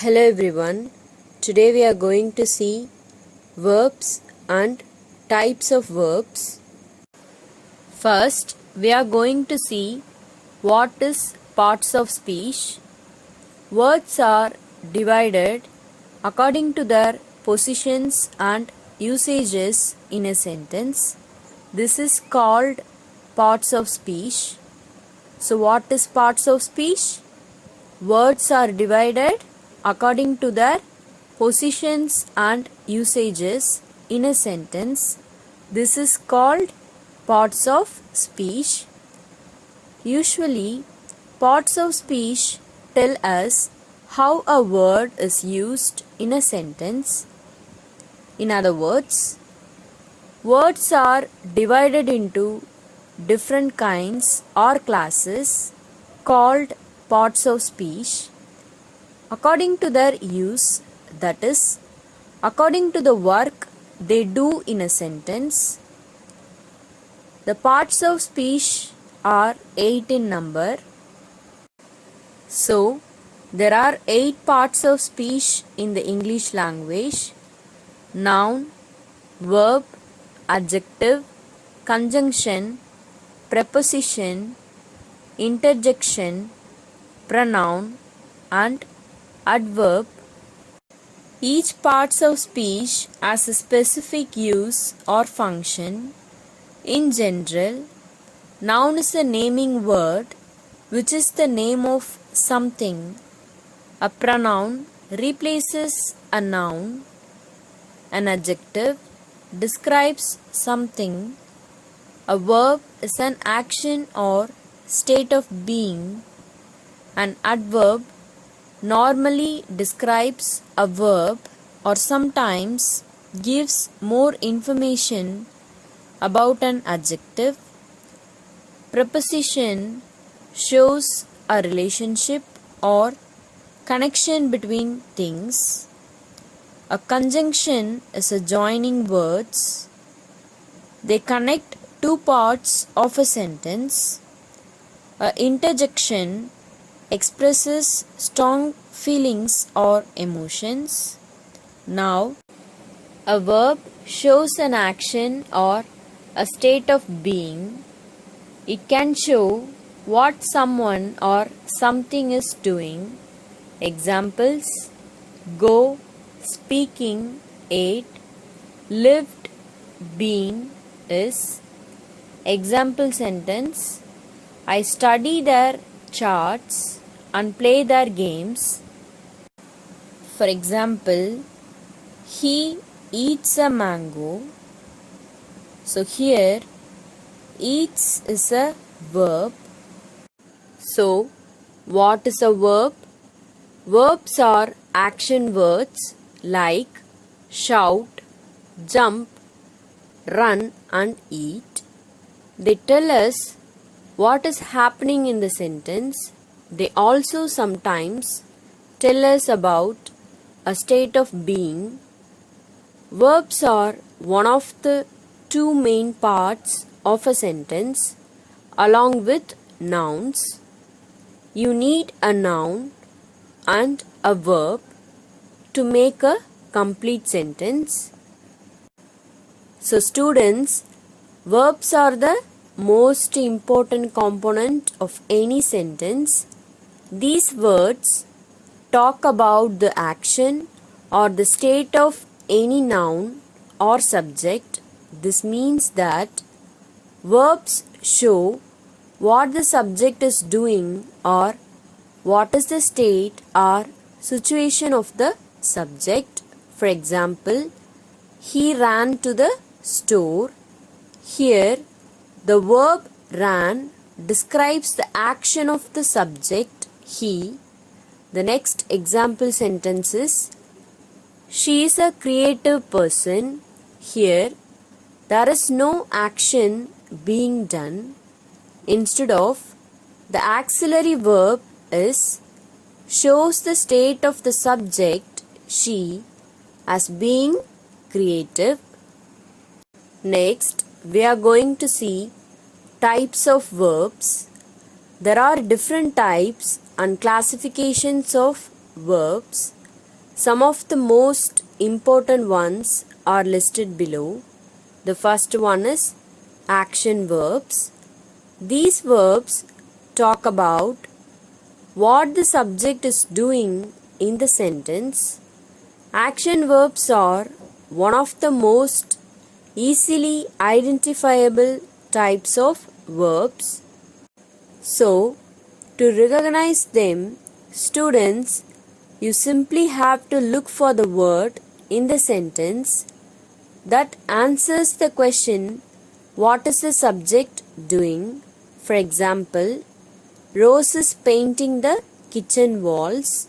Hello everyone. Today we are going to see verbs and types of verbs. First, we are going to see what is parts of speech. Words are divided according to their positions and usages in a sentence. This is called parts of speech. So what is parts of speech? Words are divided according to their positions and usages in a sentence. This is called parts of speech. Usually, parts of speech tell us how a word is used in a sentence. In other words, words are divided into different kinds or classes called parts of speech according to their use, that is, according to the work they do in a sentence. The parts of speech are 8 in number. So, there are 8 parts of speech in the English language: noun, verb, adjective, conjunction, preposition, interjection, pronoun, and adverb. Each parts of speech has a specific use or function. In general, noun is a naming word which is the name of something. A pronoun replaces a noun. An adjective describes something. A verb is an action or state of being. An adverb normally describes a verb or sometimes gives more information about an adjective. Preposition shows a relationship or connection between things. A conjunction is a joining words. They connect two parts of a sentence. A interjection expresses strong feelings or emotions. Now, a verb shows an action or a state of being. It can show what someone or something is doing. Examples: go, speaking, ate, lived, been, is. Example sentence: I study their charts and play their games. For example, he eats a mango. So here, eats is a verb. So, what is a verb? Verbs are action words like shout, jump, run, and eat. They tell us what is happening in the sentence. They also sometimes tell us about a state of being. Verbs are one of the two main parts of a sentence along with nouns. You need a noun and a verb to make a complete sentence. So students, verbs are the most important component of any sentence. These words talk about the action or the state of any noun or subject. This means that verbs show what the subject is doing or what is the state or situation of the subject. For example, he ran to the store. Here, the verb ran describes the action of the subject, he. The next example sentence is, she is a creative person. Here, there is no action being done. Instead of, the auxiliary verb is shows the state of the subject, she, as being creative. Next, we are going to see types of verbs. There are different types and classifications of verbs. Some of the most important ones are listed below. The first one is action verbs. These verbs talk about what the subject is doing in the sentence. Action verbs are one of the most easily identifiable types of verbs. So, to recognize them, students, you simply have to look for the word in the sentence that answers the question, what is the subject doing? For example, Rose is painting the kitchen walls.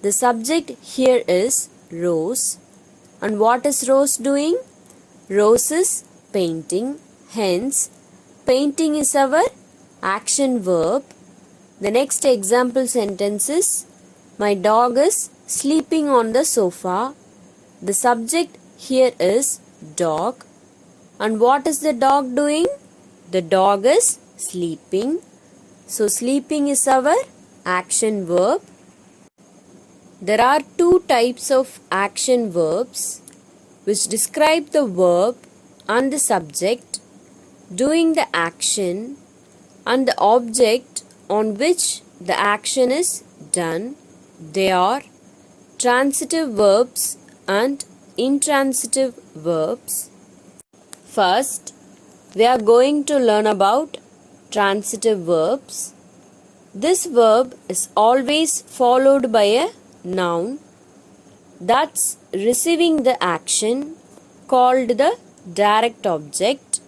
The subject here is Rose. And what is Rose doing? Rose is painting. Hence, painting is our action verb. The next example sentence is, my dog is sleeping on the sofa. The subject here is dog. And what is the dog doing? The dog is sleeping. So, sleeping is our action verb. There are two types of action verbs which describe the verb and the subject doing the action and the object on which the action is done. They are transitive verbs and intransitive verbs. First, we are going to learn about transitive verbs. This verb is always followed by a noun that's receiving the action called the direct object.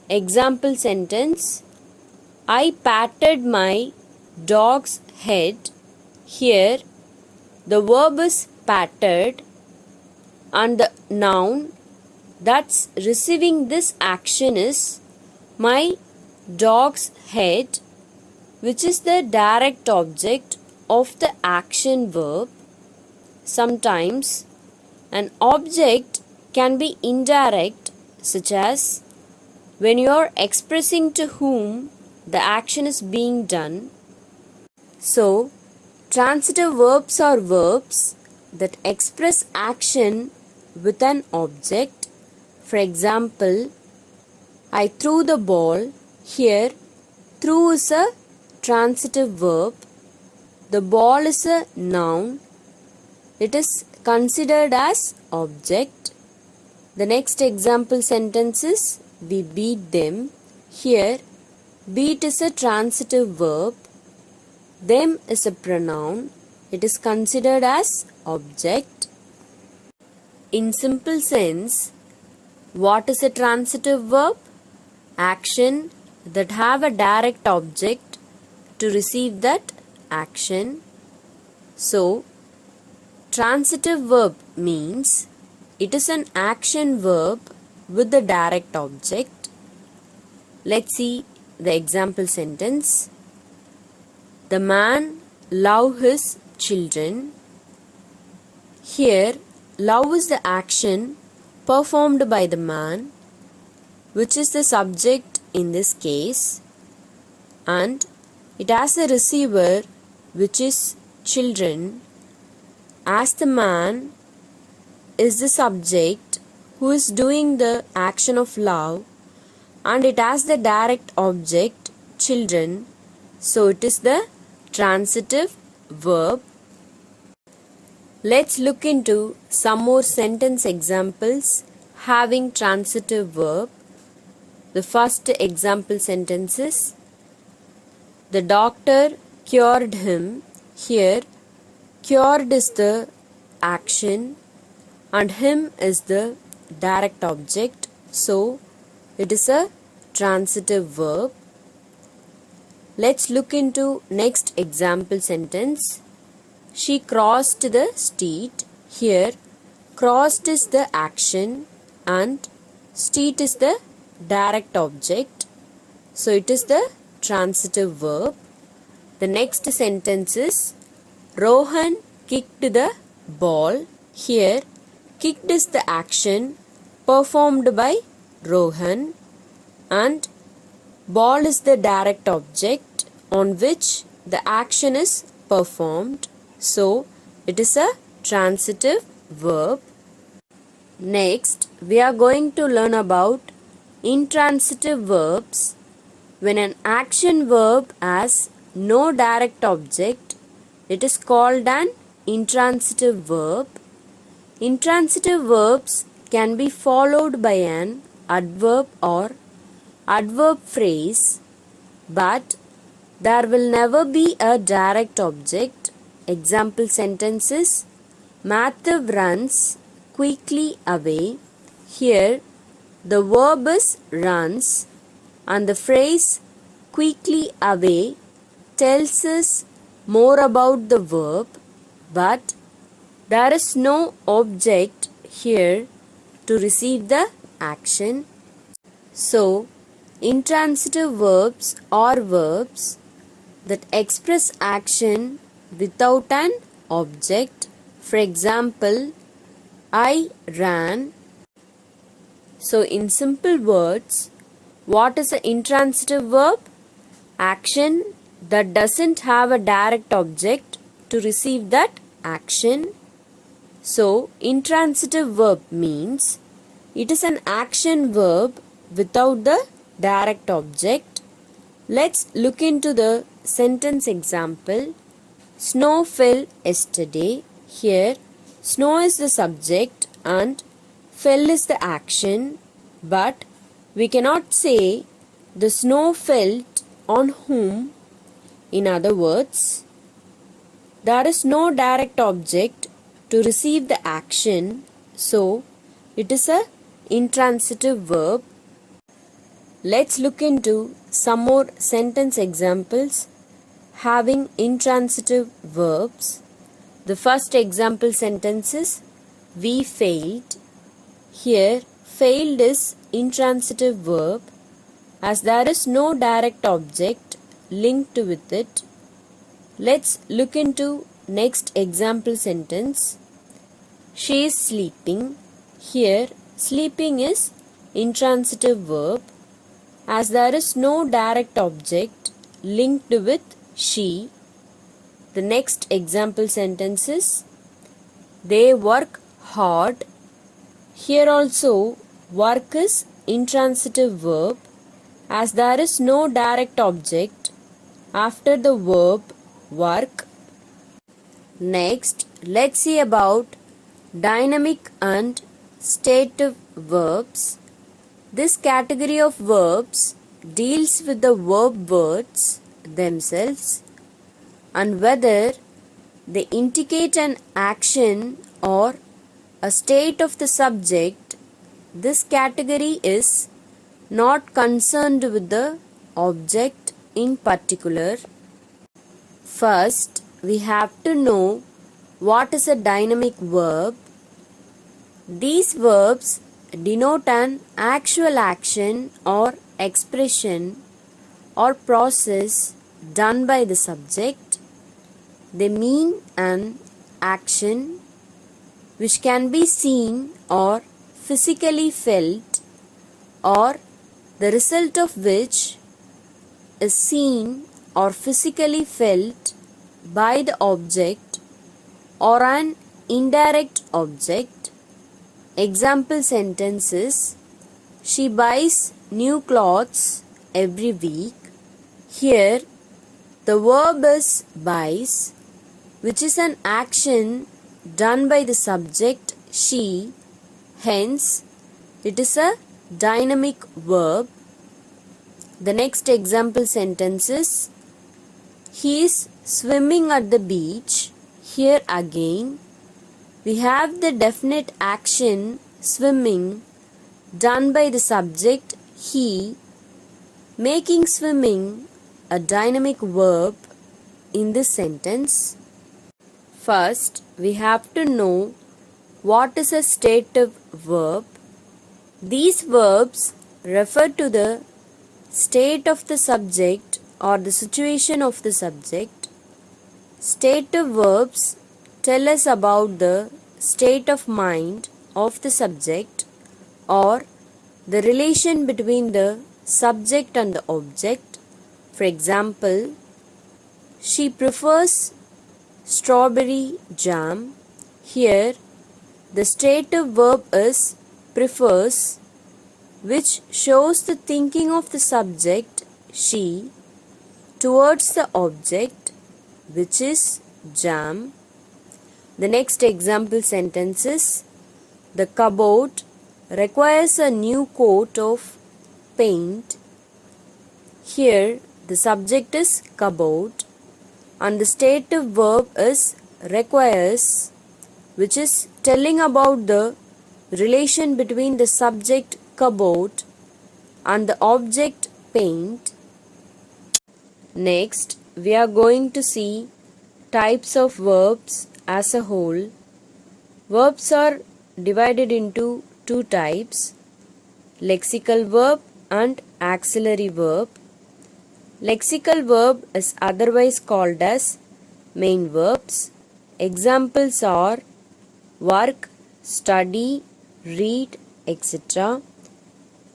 Example sentence, I patted my dog's head. Here, the verb is patted and the noun that's receiving this action is my dog's head, which is the direct object of the action verb. Sometimes an object can be indirect, such as when you are expressing to whom the action is being done. So, transitive verbs are verbs that express action with an object. For example, I threw the ball. Here, threw is a transitive verb. The ball is a noun. It is considered as object. The next example sentence is, we beat them. Here, beat is a transitive verb. Them is a pronoun. It is considered as object. In simple sense, what is a transitive verb? Action that have a direct object to receive that action. So, transitive verb means it is an action verb with the direct object. Let's see the example sentence. The man loves his children. Here, love is the action performed by the man, which is the subject in this case, and it has a receiver, which is children, as the man is the subject who is doing the action of love, and it has the direct object children, so it is the transitive verb. Let's look into some more sentence examples having transitive verb. The first example sentence is, the doctor cured him. Here, cured is the action and him is the direct object, so it is a transitive verb. Let's look into next example sentence. She crossed the street. Here, crossed is the action and street is the direct object, so it is the transitive verb. The next sentence is, Rohan kicked the ball. Here, kicked is the action performed by Rohan and ball is the direct object on which the action is performed, so it is a transitive verb. Next, we are going to learn about intransitive verbs. When an action verb has no direct object, it is called an intransitive verb. Intransitive verbs can be followed by an adverb or adverb phrase, but there will never be a direct object. Example sentences: Matthew runs quickly away. Here, the verb is runs, and the phrase quickly away tells us more about the verb, but there is no object here to receive the action. So, intransitive verbs are verbs that express action without an object. For example, I ran. So, in simple words, what is an intransitive verb? Action that doesn't have a direct object to receive that action. So, intransitive verb means it is an action verb without the direct object. Let's look into the sentence example. Snow fell yesterday. Here, snow is the subject and fell is the action, but we cannot say the snow fell on whom. In other words, there is no direct object to receive the action, so it is a intransitive verb. Let's look into some more sentence examples having intransitive verbs. The first example sentence is we failed. Here, failed is intransitive verb as there is no direct object linked with it. Let's look into next example sentence. She is sleeping. Here, sleeping is intransitive verb as there is no direct object linked with she. The next example sentence is they work hard. Here also work is intransitive verb as there is no direct object after the verb work. Next, let's see about dynamic and stative verbs. This category of verbs deals with the verb words themselves and whether they indicate an action or a state of the subject. This category is not concerned with the object in particular. First, we have to know what is a dynamic verb. These verbs denote an actual action or expression or process done by the subject. They mean an action which can be seen or physically felt, or the result of which is seen or physically felt by the object or an indirect object. Example sentences: she buys new clothes every week. Here, the verb is buys, which is an action done by the subject she, hence it is a dynamic verb. The next example sentence is he is swimming at the beach. Here again, we have the definite action swimming done by the subject he, making swimming a dynamic verb in this sentence. First, we have to know what is a stative verb. These verbs refer to the state of the subject or the situation of the subject. Stative verbs tell us about the state of mind of the subject or the relation between the subject and the object. For example, she prefers strawberry jam. Here, the stative verb is prefers, which shows the thinking of the subject, she, towards the object, which is jam. The next example sentence is, the cupboard requires a new coat of paint. Here, the subject is cupboard and the stative verb is requires, which is telling about the relation between the subject cupboard and the object paint. Next, we are going to see types of verbs as a whole. Verbs are divided into two types, lexical verb and auxiliary verb. Lexical verb is otherwise called as main verbs. Examples are work, study, read, etc.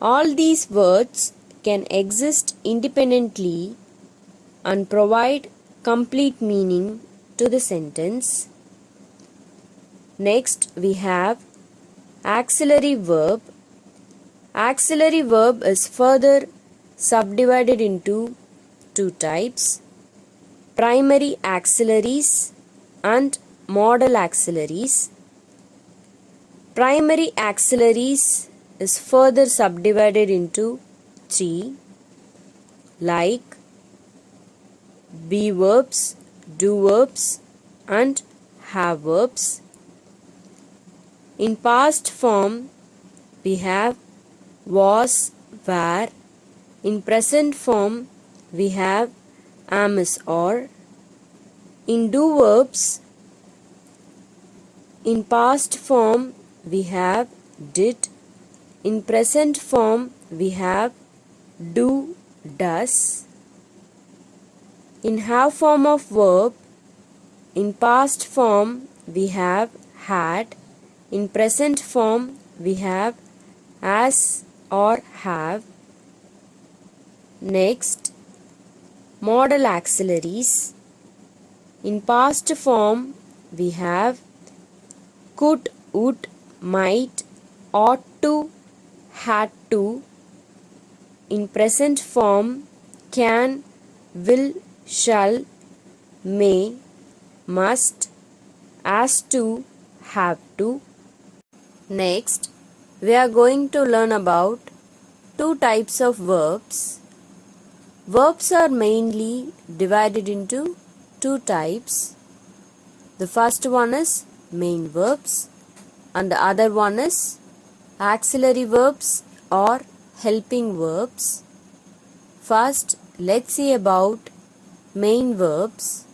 All these words can exist independently and provide complete meaning to the sentence. Next, we have auxiliary verb. Auxiliary verb is further subdivided into two types, primary auxiliaries and modal auxiliaries. Primary auxiliaries is further subdivided into three, like be verbs, do verbs and have verbs. In past form, we have was, were. In present form, we have am, is, or. In do verbs, in past form, we have did. In present form, we have do, does. In have form of verb, in past form, we have had. In present form, we have as or have. Next, modal auxiliaries. In past form, we have could, would, might, ought to, had to. In present form, can, will, shall, may, must, as to, have to. Next, we are going to learn about two types of verbs. Verbs are mainly divided into two types. The first one is main verbs and the other one is auxiliary verbs or helping verbs. First, let's see about main verbs.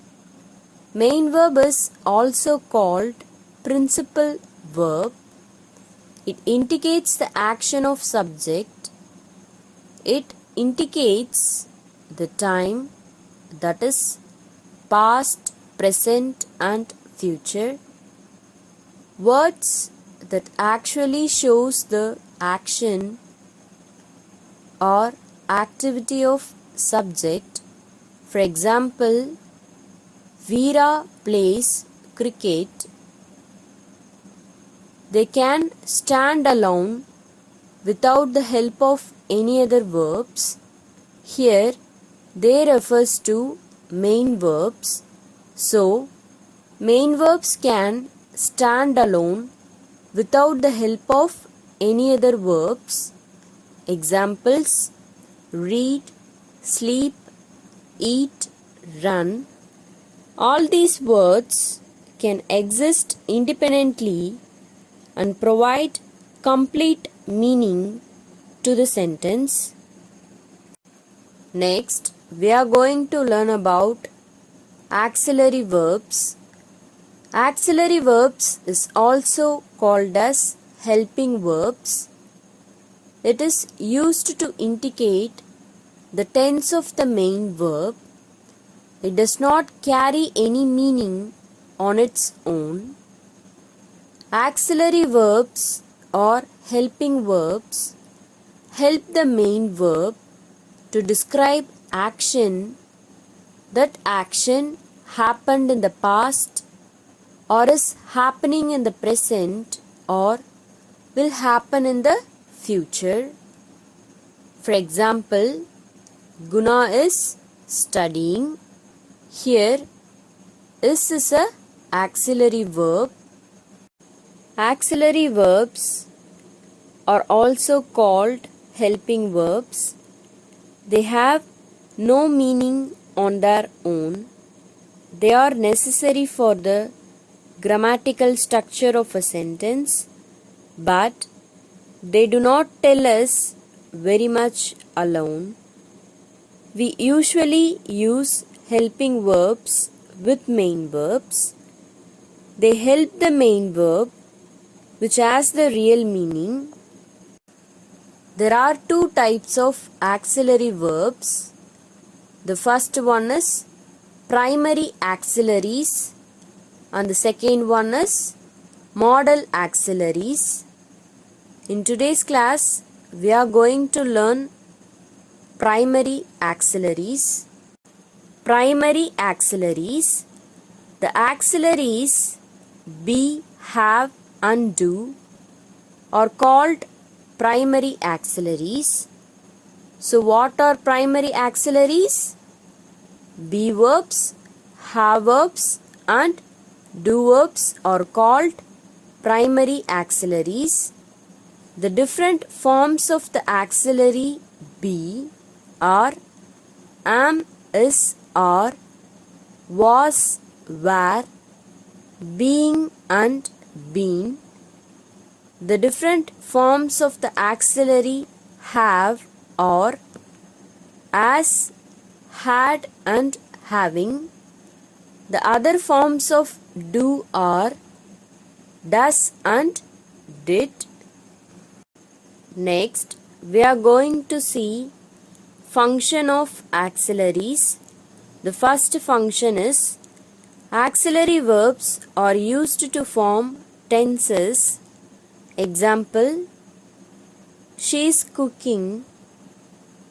Main verb is also called principal verb. It indicates the action of subject. It indicates the time, that is past, present and future. Words that actually shows the action or activity of subject. For example, Veera plays cricket. They can stand alone without the help of any other verbs. Here, they refers to main verbs. So, main verbs can stand alone without the help of any other verbs. Examples: read, sleep, eat, run. All these words can exist independently and provide complete meaning to the sentence. Next, we are going to learn about auxiliary verbs. Auxiliary verbs is also called as helping verbs. It is used to indicate the tense of the main verb. It does not carry any meaning on its own. Auxiliary verbs or helping verbs help the main verb to describe action. That action happened in the past or is happening in the present or will happen in the future. For example, Guna is studying. Here is a auxiliary verb. Auxiliary verbs are also called helping verbs. They have no meaning on their own. They are necessary for the grammatical structure of a sentence, but they do not tell us very much alone. We usually use helping verbs with main verbs. They help the main verb, which has the real meaning. There are two types of auxiliary verbs. The first one is primary auxiliaries and the second one is modal auxiliaries. In today's class, we are going to learn primary auxiliaries. Primary auxiliaries. The auxiliaries be, have and do are called primary auxiliaries. So what are primary auxiliaries? Be verbs, have verbs and do verbs are called primary auxiliaries. The different forms of the auxiliary be are am, is, are, was, were, being and been. The different forms of the auxiliary have are as, had and having. The other forms of do are does and did. Next, we are going to see function of auxiliaries. The first function is auxiliary verbs are used to form tenses. Example, she is cooking.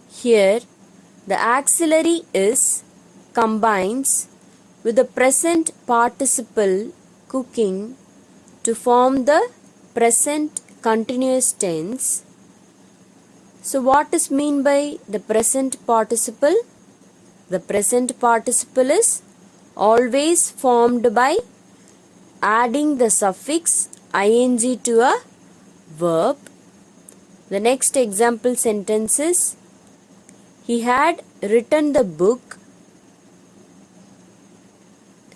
Here, the auxiliary is combines with the present participle cooking to form the present continuous tense. So what is mean by the present participle? The present participle is always formed by adding the suffix ing to a verb. The next example sentence is he had written the book.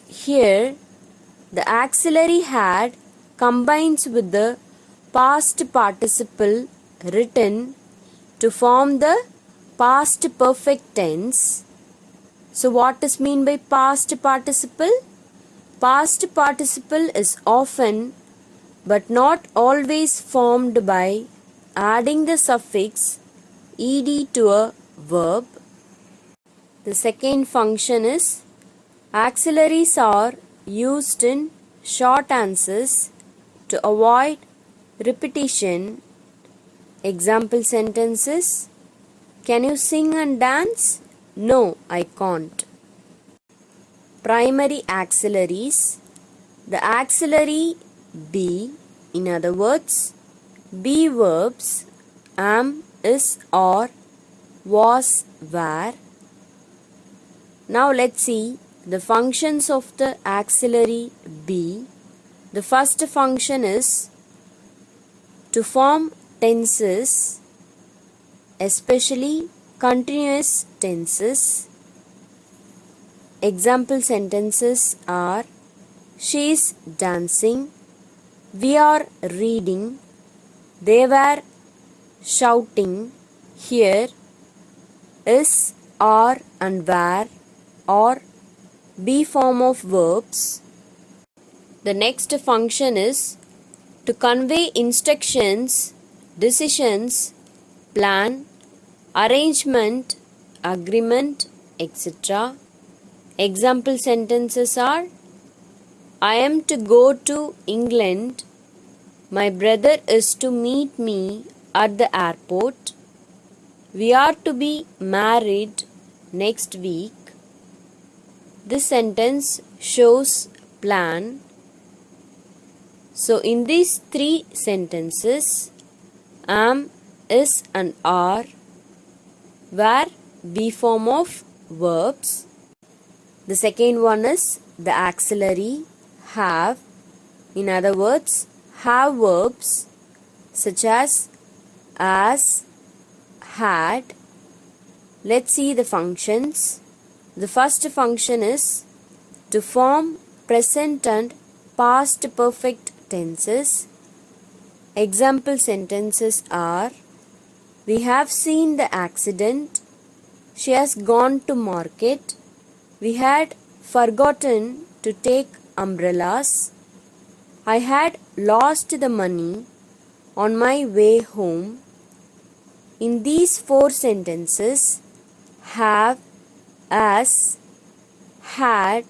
Here the auxiliary had combines with the past participle written to form the past perfect tense. So what is mean by past participle? Past participle is often but not always formed by adding the suffix ed to a verb. The second function is auxiliaries are used in short answers to avoid repetition. Example sentences: can you sing and dance? No, I can't. Primary auxiliaries. The auxiliary be, in other words, be verbs am, is, are, was, were. Now let's see the functions of the auxiliary be. The first function is to form tenses, especially continuous tenses. Example sentences are she is dancing, we are reading, they were shouting. Here is, are and were or be form of verbs. The next function is to convey instructions, decisions, plan, arrangement, agreement, etc. Example sentences are I am to go to England, my brother is to meet me at the airport, we are to be married next week. This sentence shows plan. So in these three sentences, am, is and are were be form of verbs. The second one is the auxiliary have. In other words, have verbs such as, had. Let's see the functions. The first function is to form present and past perfect tenses. Example sentences are, we have seen the accident. She has gone to market. We had forgotten to take umbrellas. I had lost the money on my way home. In these four sentences, have, as, had,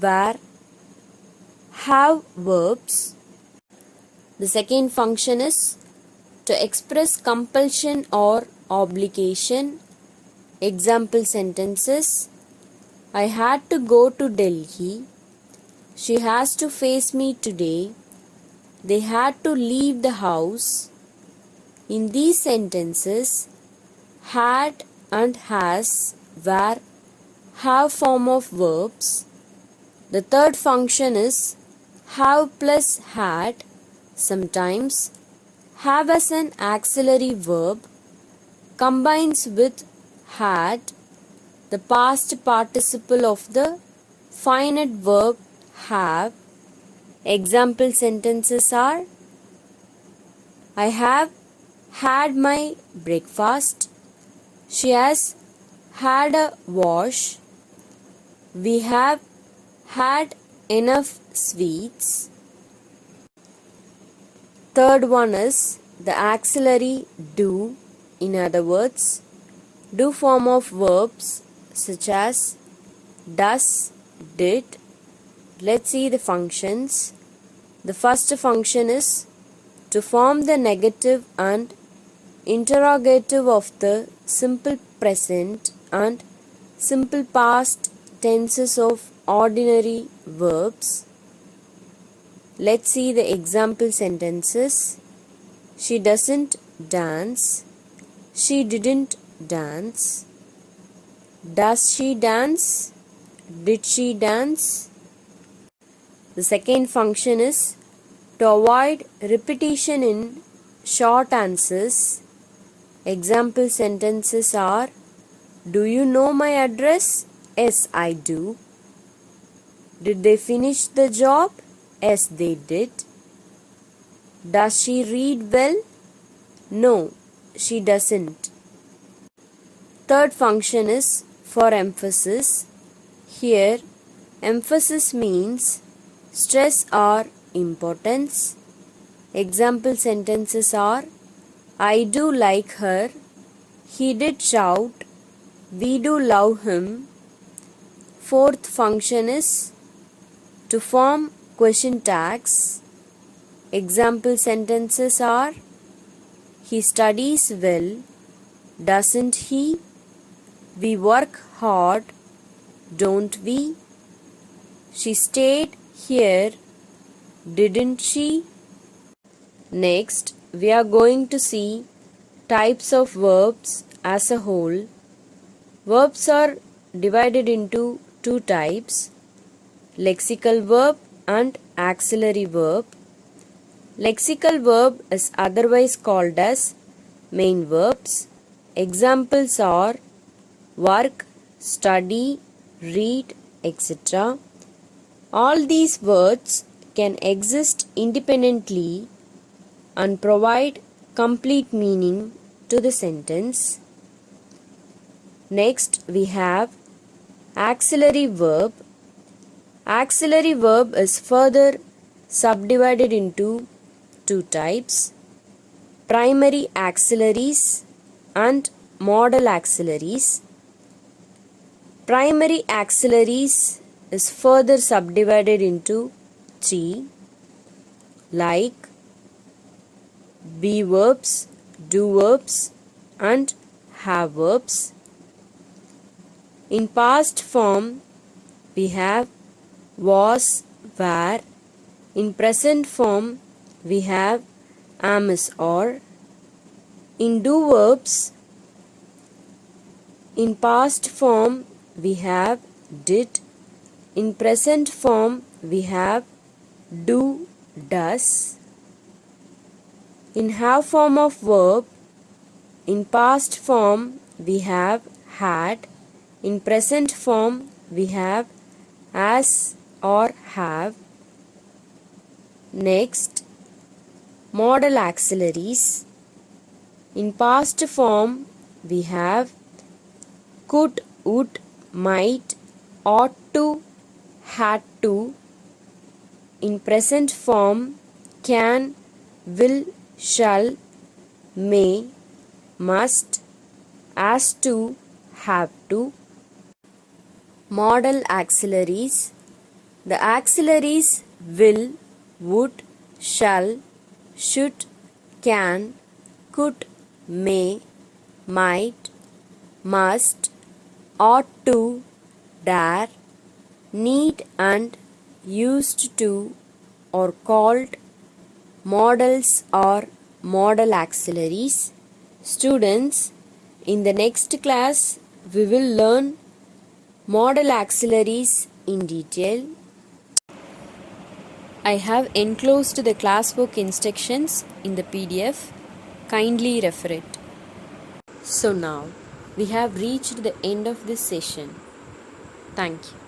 were, have verbs. The second function is to express compulsion or obligation. Example sentences, I had to go to Delhi. She has to face me today. They had to leave the house. In these sentences, had and has, were, have form of verbs. The third function is have plus had. Sometimes have as an auxiliary verb combines with had, the past participle of the finite verb have. Example sentences are, I have had my breakfast. She has had a wash. We have had enough sweets. Third one is the auxiliary do. In other words, do form of verbs such as does, did. Let's see the functions. The first function is to form the negative and interrogative of the simple present and simple past tenses of ordinary verbs. Let's see the example sentences. She doesn't dance. She didn't dance. Does she dance? Did she dance? The second function is to avoid repetition in short answers. Example sentences are, do you know my address? Yes, I do. Did they finish the job? Yes, they did. Does she read well? No, she doesn't. Third function is for emphasis. Here, emphasis means stress or importance. Example sentences are, I do like her. He did shout. We do love him. Fourth function is to form question tags. Example sentences are, he studies well. Doesn't he? We work hard, don't we? She stayed here, didn't she? Next, we are going to see types of verbs as a whole. Verbs are divided into two types, lexical verb and auxiliary verb. Lexical verb is otherwise called as main verbs. Examples are work, study, read, etc. All these words can exist independently and provide complete meaning to the sentence. Next, we have auxiliary verb. Auxiliary verb is further subdivided into two types, primary auxiliaries and modal auxiliaries. Primary auxiliaries is further subdivided into three, like be verbs, do verbs and have verbs. In past form, we have was, were. In present form, we have am is or. In do verbs, in past form we have did. In present form we have do, does. In have form of verb, in past form we have had. In present form we have as or have. Next, modal auxiliaries. In past form we have could, would, might, ought to, had to. In present form can, will, shall, may, must, as to, have to. Modal auxiliaries. The auxiliaries will, would, shall, should, can, could, may, might, must, ought to, dare, need and used to are called modals or modal auxiliaries. Students, in the next class we will learn modal auxiliaries in detail. I have enclosed the classwork instructions in the PDF. Kindly refer it. So now we have reached the end of this session. Thank you.